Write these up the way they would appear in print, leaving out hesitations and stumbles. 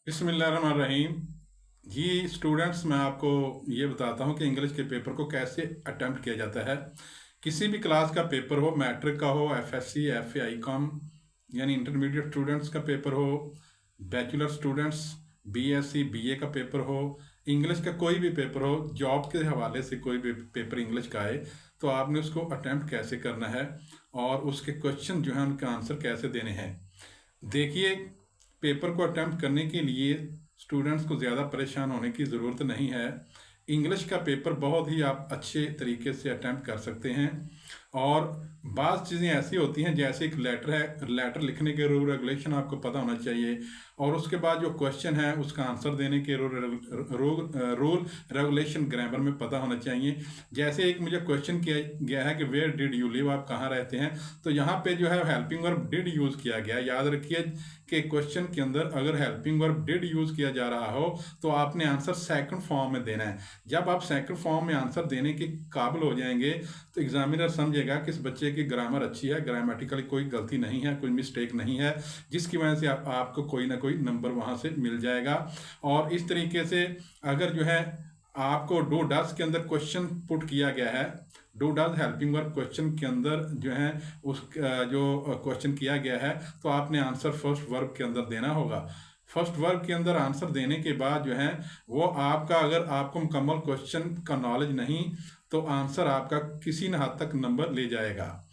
बिस्मिल्लाहिर्रहमानिर्रहीम। जी स्टूडेंट्स, मैं आपको ये बताता हूँ कि इंग्लिश के पेपर को कैसे अटेम्प्ट किया जाता है। किसी भी क्लास का पेपर हो, मैट्रिक का हो, एफएससी, एफए, आईकॉम यानी इंटरमीडिएट स्टूडेंट्स का पेपर हो, बैचलर स्टूडेंट्स बीएससी बीए का पेपर हो, इंग्लिश का कोई भी पेपर हो, जॉब के हवाले से कोई भी पेपर इंग्लिश का आए, तो आपने उसको अटेम्प्ट कैसे करना है और उसके क्वेश्चन जो हैं उनके आंसर कैसे देने हैं। देखिए, पेपर को अटेम्प्ट करने के लिए स्टूडेंट्स को ज़्यादा परेशान होने की ज़रूरत नहीं है। इंग्लिश का पेपर बहुत ही आप अच्छे तरीके से अटेम्प्ट कर सकते हैं। और बाज़ चीज़ें ऐसी होती हैं, जैसे एक लेटर है, लेटर लिखने के रूल रेगुलेशन आपको पता होना चाहिए, और उसके बाद जो क्वेश्चन है उसका आंसर देने के रूल रेगुलेशन ग्रामर में पता होना चाहिए। जैसे एक मुझे क्वेश्चन किया गया है कि वेयर डिड यू लिव, आप कहाँ रहते हैं, तो यहाँ पे जो है हेल्पिंग वर्ब डिड यूज़ किया गया है। याद रखिए कि क्वेश्चन के अंदर अगर हेल्पिंग वर्ब डिड यूज़ किया जा रहा हो तो आपने आंसर सेकंड फॉर्म में देना है। जब आप सेकंड फॉर्म में आंसर देने के काबिल हो जाएंगे तो एग्जामिनर समझेगा कि इस बच्चे की ग्रामर अच्छी है, ग्रामेटिकली कोई गलती नहीं है, कोई मिस्टेक नहीं है, जिसकी वजह से आपको कोई ना कोई नंबर वहाँ से मिल जाएगा। और इस तरीके से अगर जो है आपको डू डज के अंदर क्वेश्चन पुट किया गया है, do does helping verb question के अंदर जो है उस जो क्वेश्चन किया गया है, तो आपने आंसर फर्स्ट वर्ब के अंदर देना होगा। फर्स्ट वर्ब के अंदर आंसर देने के बाद जो है वो आपका, अगर आपको मुकम्मल क्वेश्चन का नॉलेज नहीं तो आंसर आपका किसी न हद तक नंबर ले जाएगा।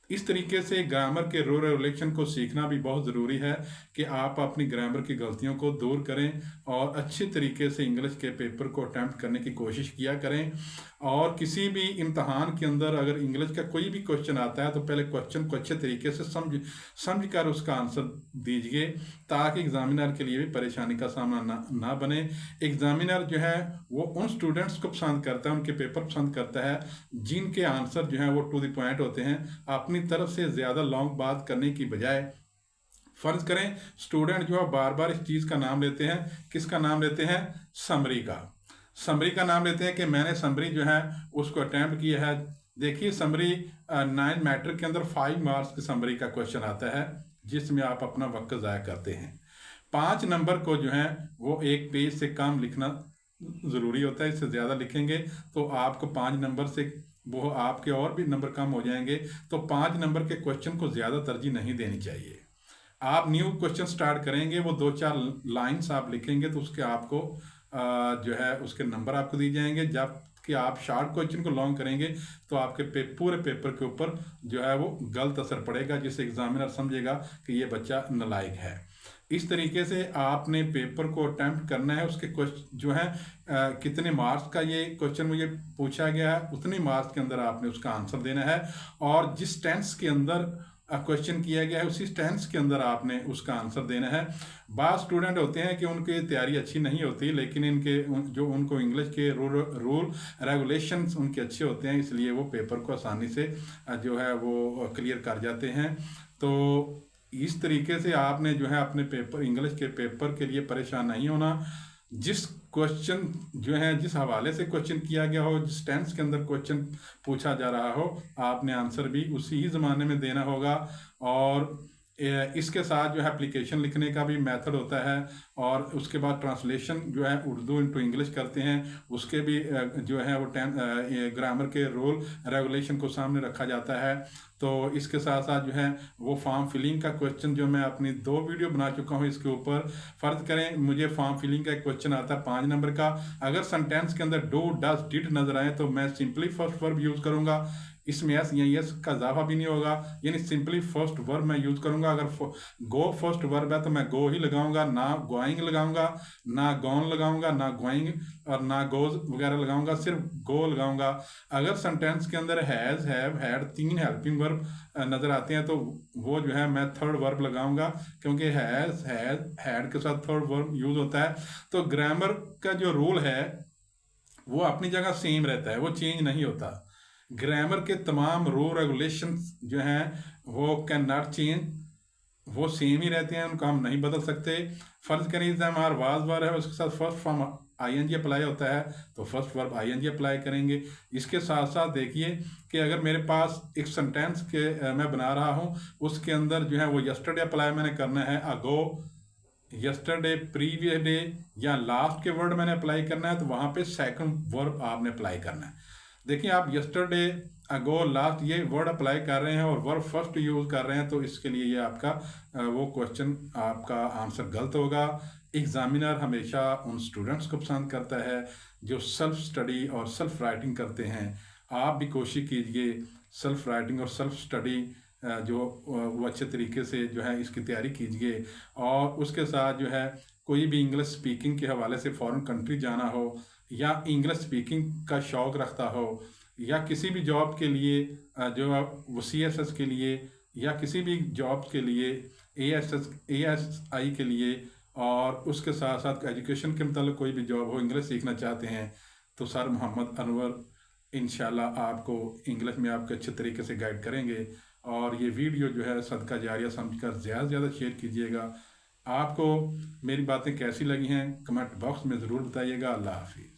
इस तरीके से ग्रामर के रूल रेगुलेशन को सीखना भी बहुत ज़रूरी है कि आप अपनी ग्रामर की गलतियों को दूर करें और अच्छे तरीके से इंग्लिश के पेपर को अटैम्प्ट करने की कोशिश किया करें। और किसी भी इम्तहान के अंदर अगर इंग्लिश का कोई भी क्वेश्चन आता है तो पहले क्वेश्चन को अच्छे तरीके से समझ कर उसका आंसर दीजिए, ताकि एग्जामिनर के लिए भी परेशानी का सामना ना बने। एग्जामिनर जो है वो उन स्टूडेंट्स को पसंद करता है, उनके पेपर पसंद करता है जिनके आंसर जो है वो टू द पॉइंट होते हैं, अपनी तरफ से ज़्यादा लॉन्ग बात करने की बजाय। फर्ज करें स्टूडेंट जो है बार बार इस चीज़ का नाम लेते हैं, किसका नाम लेते हैं, समरी का। समरी का नाम लेते हैं कि मैंने समरी जो है उसको अटैम्प्ट किया है। देखिए समरी 9 मैट्रिक के अंदर 5 मार्क्स की समरी का क्वेश्चन आता है, जिसमें आप अपना वक्त ज़ाया करते हैं। 5 नंबर को जो है वो एक पेज से कम लिखना ज़रूरी होता है, इससे ज़्यादा लिखेंगे तो आपको 5 नंबर से वो आपके और भी नंबर कम हो जाएंगे। तो 5 नंबर के क्वेश्चन को ज़्यादा तरजीह नहीं देनी चाहिए। आप न्यू क्वेश्चन स्टार्ट करेंगे, वो 2-4 लाइन्स आप लिखेंगे तो उसके आपको जो है उसके नंबर आपको दिए जाएंगे। जब कि आप शार्ट क्वेश्चन को लॉन्ग करेंगे तो आपके पूरे पेपर के ऊपर जो है वो गलत असर पड़ेगा, जिससे एग्जामिनर समझेगा कि ये बच्चा नालायक है। इस तरीके से आपने पेपर को अटैम्प्ट करना है। उसके क्वेश्चन जो है कितने मार्क्स का ये क्वेश्चन मुझे पूछा गया है, उतने मार्क्स के अंदर आपने उसका आंसर देना है। और जिस टेंस के अंदर क्वेश्चन किया गया है उसी टेंस के अंदर आपने उसका आंसर देना है। बाज़ स्टूडेंट होते हैं कि उनकी तैयारी अच्छी नहीं होती, लेकिन जो उनको इंग्लिश के रूल रेगुलेशंस उनके अच्छे होते हैं, इसलिए वो पेपर को आसानी से जो है वो क्लियर कर जाते हैं। तो इस तरीके से आपने जो है अपने पेपर, इंग्लिश के पेपर के लिए परेशान नहीं होना। जिस क्वेश्चन जो है जिस हवाले से क्वेश्चन किया गया हो, जिस टेंस के अंदर क्वेश्चन पूछा जा रहा हो, आपने आंसर भी उसी ही ज़माने में देना होगा। और इसके साथ जो है एप्लीकेशन लिखने का भी मेथड होता है, और उसके बाद ट्रांसलेशन जो है उर्दू इनटू इंग्लिश करते हैं, उसके भी जो है वो ग्रामर के रूल रेगुलेशन को सामने रखा जाता है। तो इसके साथ साथ जो है वो फॉर्म फिलिंग का क्वेश्चन जो मैं अपनी 2 वीडियो बना चुका हूँ इसके ऊपर। फ़र्ज करें मुझे फॉर्म फिलिंग का एक क्वेश्चन आता है 5 नंबर का, अगर सेंटेंस के अंदर डू डज डिड नजर आए तो मैं सिंपली फर्स्ट वर्ब यूज़ करूँगा, इसमें एस या यस का इजाफा भी नहीं होगा, यानी सिंपली फर्स्ट वर्ब मैं यूज़ करूँगा। अगर गो फर्स्ट वर्ब है तो मैं गो ही लगाऊंगा, ना गोइंग लगाऊंगा, ना गॉन लगाऊंगा, ना गोइंग और ना गोज वगैरह लगाऊंगा, सिर्फ गो लगाऊंगा। अगर सेंटेंस के अंदर has, have, had 3 helping verb नज़र आते हैं तो वो जो है मैं थर्ड वर्ब लगाऊंगा, क्योंकि हैज़, हैड, हैड के साथ थर्ड वर्ब यूज़ होता है। तो ग्रामर का जो रूल है वो अपनी जगह सेम रहता है, वो चेंज नहीं होता। ग्रामर के तमाम रूल रेगुलेशंस जो हैं वो कैन नॉट चेंज, वो सेम ही रहते हैं, उनको हम नहीं बदल सकते। फर्ज करें जब हमारा वाज वार है उसके साथ फर्स्ट फॉर्म आईएनजी अप्लाई होता है तो फर्स्ट वर्ब आईएनजी अप्लाई करेंगे। इसके साथ साथ देखिए कि अगर मेरे पास एक सेंटेंस के मैं बना रहा हूँ, उसके अंदर जो है वो यस्टरडे अप्लाई मैंने करना है, अगो यस्टरडे, प्रीवियस डे या लास्ट के वर्ड मैंने अप्लाई करना है तो वहाँ पे सेकंड वर्ब आपने अप्लाई करना है। देखिए आप यस्टरडे, अगो, लास्ट ये वर्ड अप्लाई कर रहे हैं और वर्ब फर्स्ट यूज़ कर रहे हैं, तो इसके लिए ये आपका वो क्वेश्चन आपका आंसर गलत होगा। एग्जामिनर हमेशा उन स्टूडेंट्स को पसंद करता है जो सेल्फ स्टडी और सेल्फ राइटिंग करते हैं। आप भी कोशिश कीजिए सेल्फ राइटिंग और सेल्फ स्टडी जो वो अच्छे तरीके से जो है इसकी तैयारी कीजिए। और उसके साथ जो है कोई भी इंग्लिश स्पीकिंग के हवाले से फॉरेन कंट्री जाना हो या इंग्लिश स्पीकिंग का शौक़ रखता हो या किसी भी जॉब के लिए जो वो CSS के लिए या किसी भी जॉब के लिए ASI के लिए, और उसके साथ साथ एजुकेशन के मतलब कोई भी जॉब हो, इंग्लिश सीखना चाहते हैं तो सर मोहम्मद अनवर इंशाल्लाह आपको इंग्लिश में आपके अच्छे तरीके से गाइड करेंगे। और ये वीडियो जो है सदका जारिया समझकर ज़्यादा से ज़्यादा शेयर कीजिएगा। आपको मेरी बातें कैसी लगी हैं कमेंट बॉक्स में ज़रूर बताइएगा। अल्लाह हाफिज़।